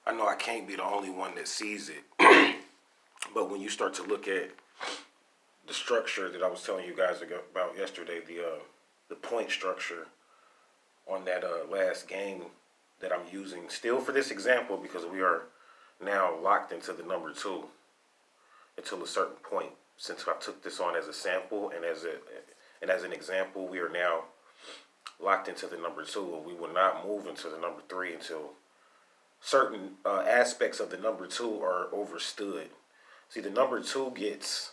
I know I can't be the only one that sees it, but when you start to look at the structure that I was telling you guys about yesterday, the point structure on that last game that I'm using still for this example, because we are now locked into the number two until a certain point. Since I took this on as a sample and as an example, we are now locked into the number two, and we will not move into the number three until certain aspects of the number two are overstood. See, the number two gets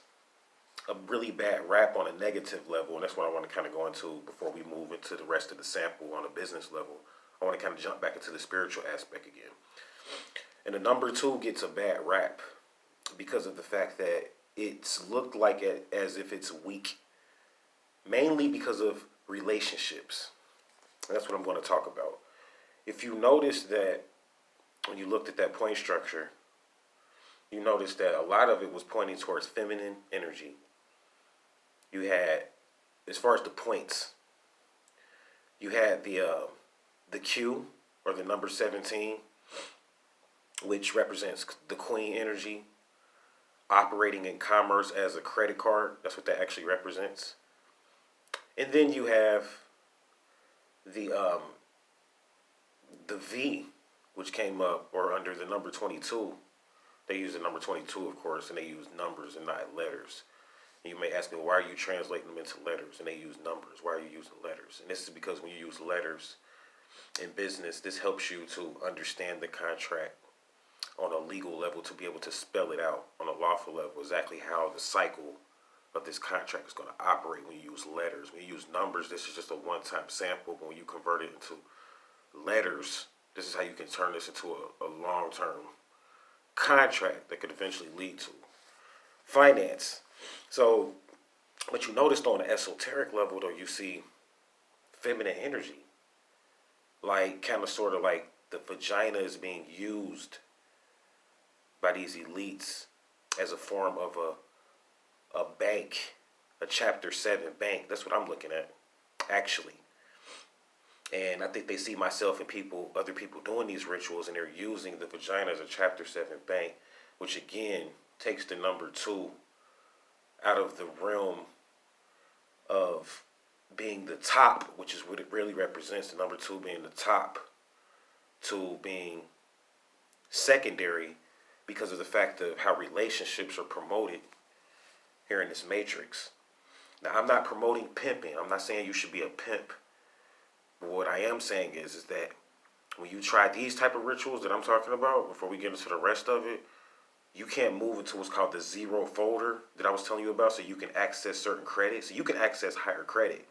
a really bad rap on a negative level, and that's what I want to kind of go into before we move into the rest of the sample on a business level. I want to kind of jump back into the spiritual aspect again. And the number two gets a bad rap because of the fact that it's looked like as if it's weak, mainly because of relationships. And that's what I'm going to talk about. If you notice that when you looked at that point structure, you notice that a lot of it was pointing towards feminine energy. You had, as far as the points, you had the Q, or the number 17, which represents the queen energy, operating in commerce as a credit card. That's what that actually represents. And then you have the V, which came up, or under the number 22. They use the number 22, of course, and they use numbers and not letters. And you may ask me, why are you translating them into letters? And they use numbers. Why are you using letters? And this is because when you use letters in business, this helps you to understand the contract on a legal level, to be able to spell it out on a lawful level, exactly how the cycle of this contract is going to operate when you use letters. When you use numbers, this is just a one-time sample, but when you convert it into letters, this is how you can turn this into a long-term contract that could eventually lead to finance. So, but you noticed on the esoteric level, though, you see feminine energy, like kind of sort of like the vagina is being used by these elites as a form of a bank, a Chapter 7 bank. That's what I'm looking at, actually. And I think they see myself and other people doing these rituals, and they're using the vagina as a Chapter 7 bank, which again takes the number two out of the realm of being the top, which is what it really represents, the number two being the top, to being secondary, because of the fact of how relationships are promoted here in this matrix. Now, I'm not promoting pimping. I'm not saying you should be a pimp. But what I am saying is that when you try these type of rituals that I'm talking about, before we get into the rest of it, you can't move into what's called the zero folder that I was telling you about, so you can access certain credit. So you can access higher credit.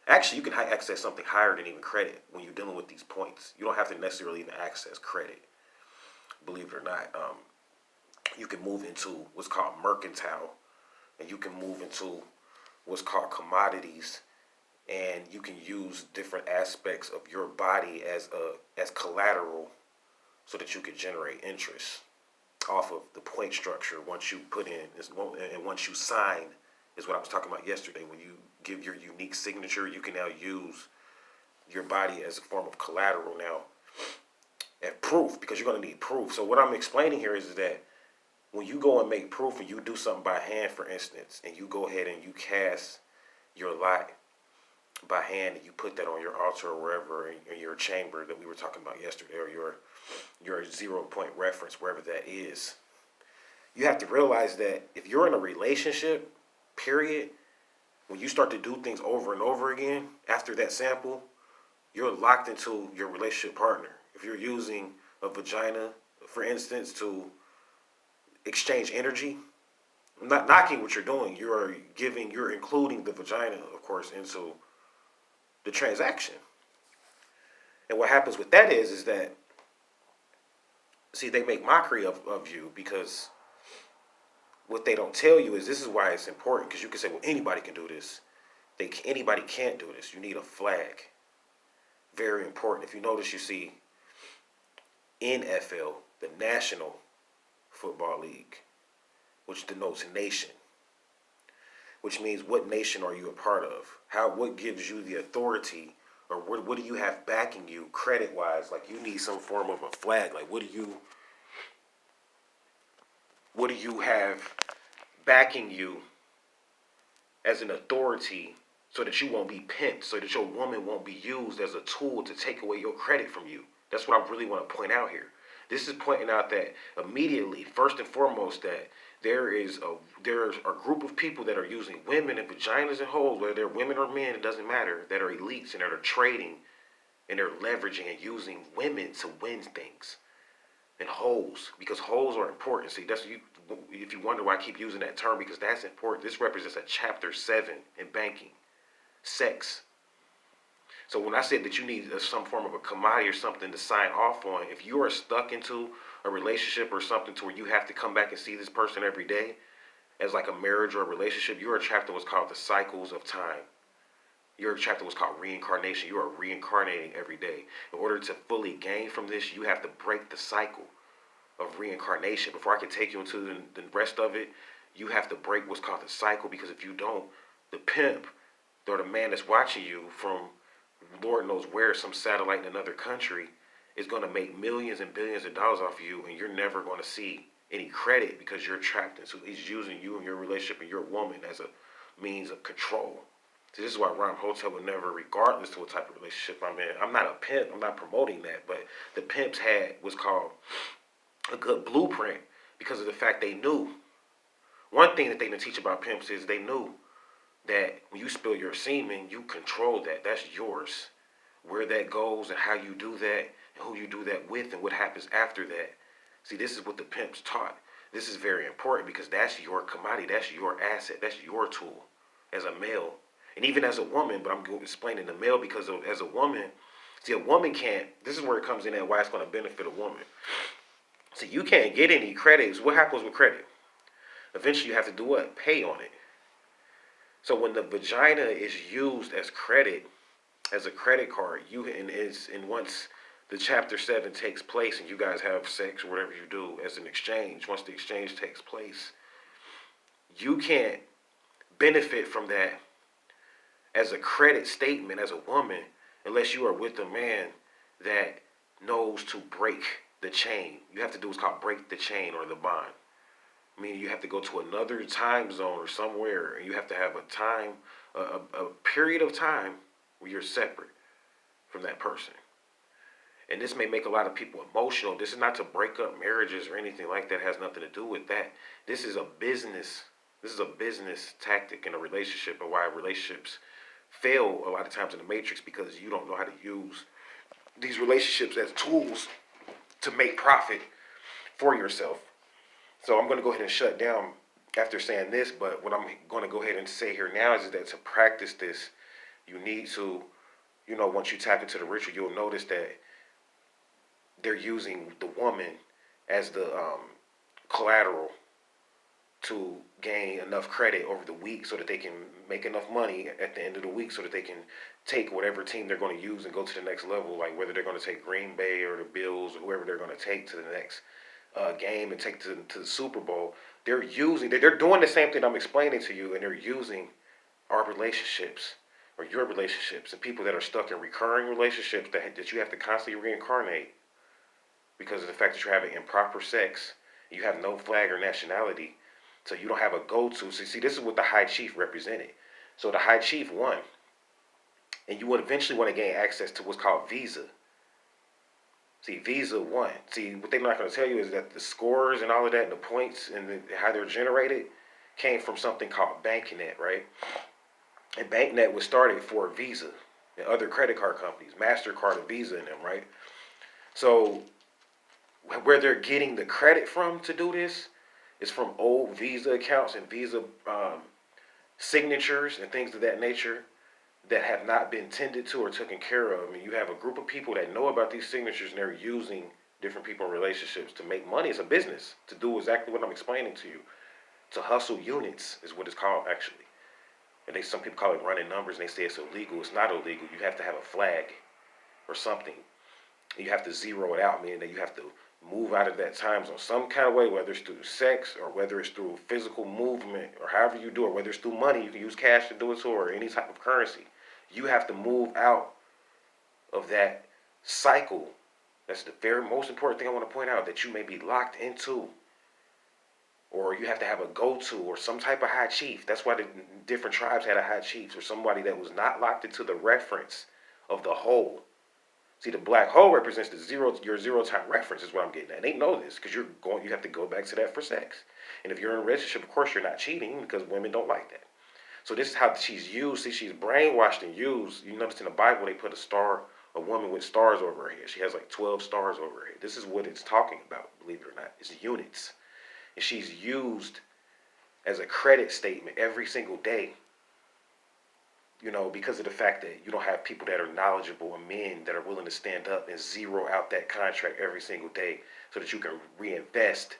Actually, you can access something higher than even credit when you're dealing with these points. You don't have to necessarily even access credit, believe it or not. You can move into what's called mercantile, and you can move into what's called commodities, and you can use different aspects of your body as collateral, so that you can generate interest off of the point structure once you put in, and once you sign, is what I was talking about yesterday. When you give your unique signature, you can now use your body as a form of collateral now, and proof, because you're going to need proof. So what I'm explaining here is that when you go and make proof, and you do something by hand, for instance, and you go ahead and you cast your lot by hand, and you put that on your altar or wherever in your chamber that we were talking about yesterday, or your 0 point reference, wherever that is, you have to realize that if you're in a relationship, period, when you start to do things over and over again after that sample, you're locked into your relationship partner. If you're using a vagina, for instance, to exchange energy, I'm not knocking what you're doing. You're including the vagina, of course, into the transaction. And what happens with that is that, see, they make mockery of you, because what they don't tell you is this is why it's important, because you can say, well, anybody can do this. Anybody can't do this. You need a flag. Very important. If you notice, you see NFL, the National Football League, which denotes nation, which means what nation are you a part of? What gives you the authority, or what do you have backing you credit-wise? Like, you need some form of a flag. Like, what do you What do you have backing you as an authority so that you won't be pimped, so that your woman won't be used as a tool to take away your credit from you? That's what I really want to point out here. This is pointing out that immediately, first and foremost, that there's a group of people that are using women and vaginas and holes, whether they're women or men, it doesn't matter, that are elites and that are trading and they're leveraging and using women to win things. And holes, because holes are important. See, that's you. If you wonder why I keep using that term, because that's important. This represents a chapter 7 in banking, sex. So when I said that you need some form of a commodity or something to sign off on, if you are stuck into a relationship or something to where you have to come back and see this person every day, as like a marriage or a relationship, you're trapped in what's called the cycles of time. You're trapped in what's called reincarnation. You are reincarnating every day. In order to fully gain from this, you have to break the cycle of reincarnation. Before I can take you into the rest of it, you have to break what's called the cycle, because if you don't, the pimp or the man that's watching you from Lord knows where, some satellite in another country, is going to make millions and billions of dollars off of you, and you're never going to see any credit because you're trapped into. He's using you and your relationship and your woman as a means of control. So this is why Ron Hotel would never, regardless to what type of relationship I'm in. I'm not a pimp. I'm not promoting that, but the pimps had what's called a good blueprint because of the fact they knew. One thing that they didn't teach about pimps is they knew that when you spill your semen, you control that. That's yours. Where that goes and how you do that and who you do that with and what happens after that. See, this is what the pimps taught. This is very important because that's your commodity. That's your asset. That's your tool as a male. And even as a woman, but I'm explaining the male because as a woman, see, a woman can't, this is where it comes in and why it's going to benefit a woman. See, you can't get any credits. What happens with credit? Eventually you have to do what? Pay on it. So when the vagina is used as credit, as a credit card, and once the chapter 7 takes place and you guys have sex or whatever you do as an exchange, once the exchange takes place, you can't benefit from that as a credit statement as a woman unless you are with a man that knows to break the chain. You have to do what's called break the chain or the bond. Meaning you have to go to another time zone or somewhere, and you have to have a period of time where you're separate from that person. And this may make a lot of people emotional. This is not to break up marriages or anything like that. It has nothing to do with that. This is a business. This is a business tactic in a relationship, and why relationships fail a lot of times in the matrix, because you don't know how to use these relationships as tools to make profit for yourself. So I'm going to go ahead and shut down after saying this, but what I'm going to go ahead and say here now is that to practice this, you need to, once you tap into the ritual, you'll notice that they're using the woman as the collateral to gain enough credit over the week so that they can make enough money at the end of the week so that they can take whatever team they're going to use and go to the next level, like whether they're going to take Green Bay or the Bills or whoever they're going to take to the next game and take to the Super Bowl. They're doing the same thing I'm explaining to you, and they're using our relationships or your relationships and people that are stuck in recurring relationships that you have to constantly reincarnate because of the fact that you're having improper sex. You have no flag or nationality, so you don't have a go-to. So see, this is what the High Chief represented. So the High Chief won, and you would eventually want to gain access to what's called Visa. See, Visa won. See, what they're not going to tell you is that the scores and all of that, and the points and how they're generated, came from something called BankNet, right? And BankNet was started for Visa and other credit card companies, MasterCard and Visa and them, right? So where they're getting the credit from to do this is from old Visa accounts and Visa signatures and things of that nature that have not been tended to or taken care of. I mean, you have a group of people that know about these signatures and they're using different people in relationships to make money. It's a business to do exactly what I'm explaining to you. To hustle units is what it's called, actually. And some people call it running numbers, and they say it's illegal. It's not illegal. You have to have a flag or something. You have to zero it out, meaning that you have to move out of that time zone some kind of way, whether it's through sex or whether it's through physical movement or however you do it, whether it's through money, you can use cash to do it too, or any type of currency. You have to move out of that cycle. That's the very most important thing I want to point out, that you may be locked into or you have to have a go-to or some type of high chief. That's why the different tribes had a high chief or somebody that was not locked into the reference of the whole. See, the black hole represents your zero time reference is what I'm getting at. And they know this because you have to go back to that for sex. And if you're in a relationship, of course, you're not cheating because women don't like that. So this is how she's used. See, she's brainwashed and used. You notice in the Bible they put a woman with stars over her head. She has like 12 stars over her head. This is what it's talking about, believe it or not. It's units. And she's used as a credit statement every single day. Because of the fact that you don't have people that are knowledgeable and men that are willing to stand up and zero out that contract every single day so that you can reinvest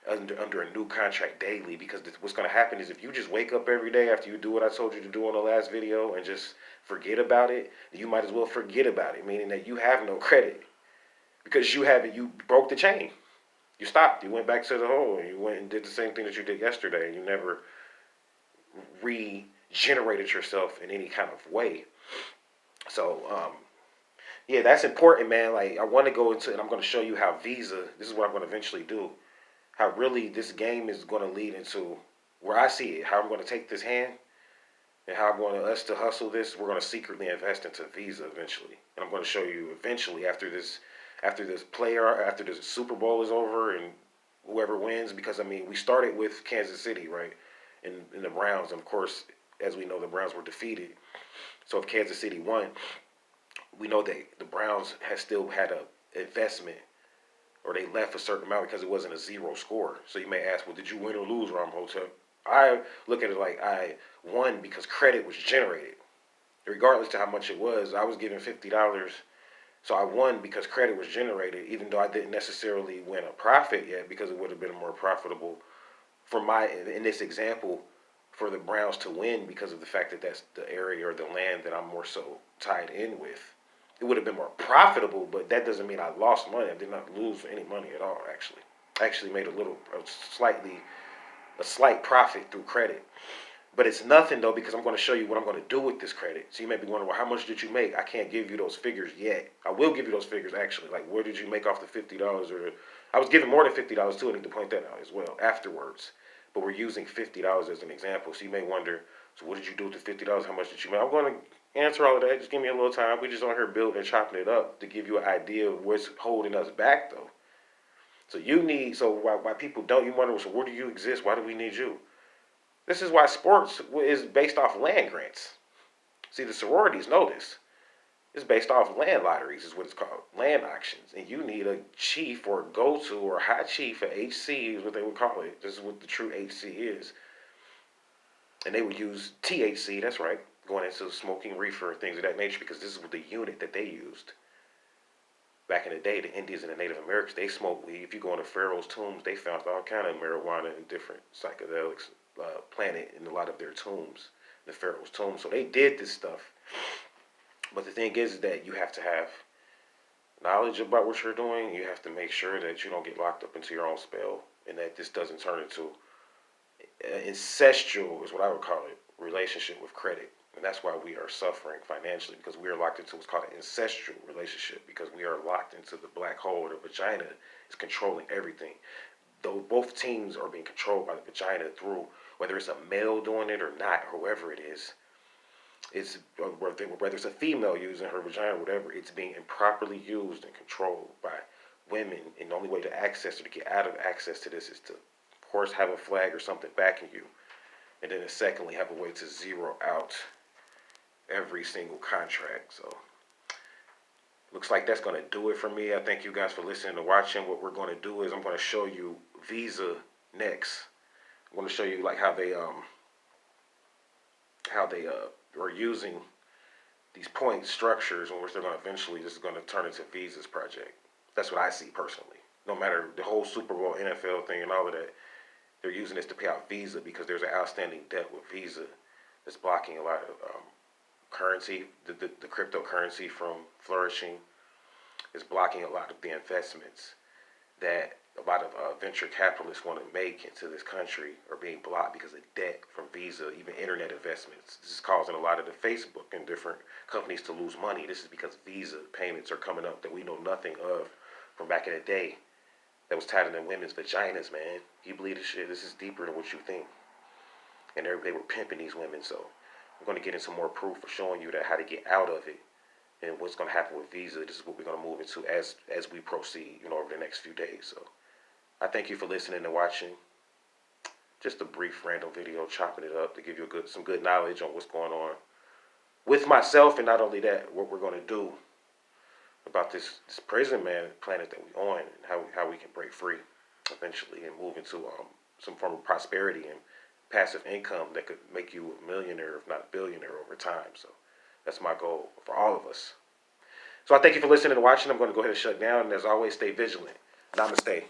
under a new contract daily. Because what's going to happen is if you just wake up every day after you do what I told you to do on the last video and just forget about it, you might as well forget about it, meaning that you have no credit because you broke the chain. You stopped. You went back to the hole and you went and did the same thing that you did yesterday and you never regenerated yourself in any kind of way. So, yeah, that's important, man. Like, I want to go into, and I'm going to show you how Visa, this is what I'm going to eventually do, how really this game is going to lead into where I see it, how I'm going to take this hand and how I'm going to us to hustle this. We're going to secretly invest into Visa eventually. And I'm going to show you eventually after this Super Bowl is over and whoever wins, because I mean, we started with Kansas City, right? In the Browns, and of course, as we know, the Browns were defeated. So if Kansas City won, we know that the Browns still had a investment, or they left a certain amount because it wasn't a zero score. So you may ask, well, did you win or lose, Ramhotep? I look at it like I won because credit was generated. Regardless to how much it was, I was given $50. So I won because credit was generated, even though I didn't necessarily win a profit yet, because it would have been more profitable in this example, for the Browns to win because of the fact that that's the area or the land that I'm more so tied in with. It would have been more profitable, but that doesn't mean I lost money. I did not lose any money at all, actually. I actually made a slight profit through credit. But it's nothing, though, because I'm going to show you what I'm going to do with this credit. So you may be wondering, well, how much did you make? I can't give you those figures yet. I will give you those figures, actually. Like, where did you make off the $50? Or I was given more than $50, too. I need to point that out as well afterwards. But we're using $50 as an example. So you may wonder, so what did you do with the $50? How much did you make? I'm going to answer all of that. Just give me a little time. We're just on here building and chopping it up to give you an idea of what's holding us back, though. So why people don't, you wonder, so where do you exist? Why do we need you? This is why sports is based off land grants. See, the sororities know this. It's based off land lotteries, is what it's called, land auctions. And you need a chief or a go-to or a high chief, a HC is what they would call it. This is what the true HC is. And they would use THC, that's right, going into smoking reefer, things of that nature, because this is what the unit that they used. Back in the day, the Indians and the Native Americans, they smoked weed. If you go into Pharaoh's tombs, they found all kind of marijuana and different psychedelics planted in a lot of their tombs, the Pharaoh's tombs. So they did this stuff. But the thing is that you have to have knowledge about what you're doing. You have to make sure that you don't get locked up into your own spell and that this doesn't turn into incestual, is what I would call it, relationship with credit. And that's why we are suffering financially, because we are locked into what's called an incestual relationship, because we are locked into the black hole. The vagina is controlling everything. Though both teams are being controlled by the vagina through, whether it's a male doing it or not, or whoever it is, whether it's a female using her vagina or whatever, it's being improperly used and controlled by women. And the only way to access or to get out of access to this is to, of course, have a flag or something backing you. And then secondly, have a way to zero out every single contract. So looks like that's going to do it for me. I thank you guys for listening and watching. What we're going to do is I'm going to show you Visa next. I'm going to show you like how they are using these point structures, in which they're going to eventually, this is going to turn into Visa's project. That's what I see personally. No matter the whole Super Bowl, NFL thing and all of that, they're using this to pay out Visa because there's an outstanding debt with Visa that's blocking a lot of currency, the cryptocurrency from flourishing. Is blocking a lot of the investments that a lot of venture capitalists want to make into this country are being blocked because of debt from Visa, even internet investments. This is causing a lot of the Facebook and different companies to lose money. This is because Visa payments are coming up that we know nothing of from back in the day. that was tied in women's vaginas, man. You believe this shit? This is deeper than what you think. And they were pimping these women, so I'm going to get into more proof for showing you that how to get out of it and what's going to happen with Visa. This is what we're going to move into as we proceed, over the next few days. So I thank you for listening and watching. Just a brief random video chopping it up to give you some good knowledge on what's going on with myself, and not only that, what we're going to do about this prison man planet that we're on, and how we can break free eventually and move into some form of prosperity and passive income that could make you a millionaire, if not a billionaire, over time. So that's my goal for all of us. So I thank you for listening and watching. I'm going to go ahead and shut down, and as always, stay vigilant. Namaste.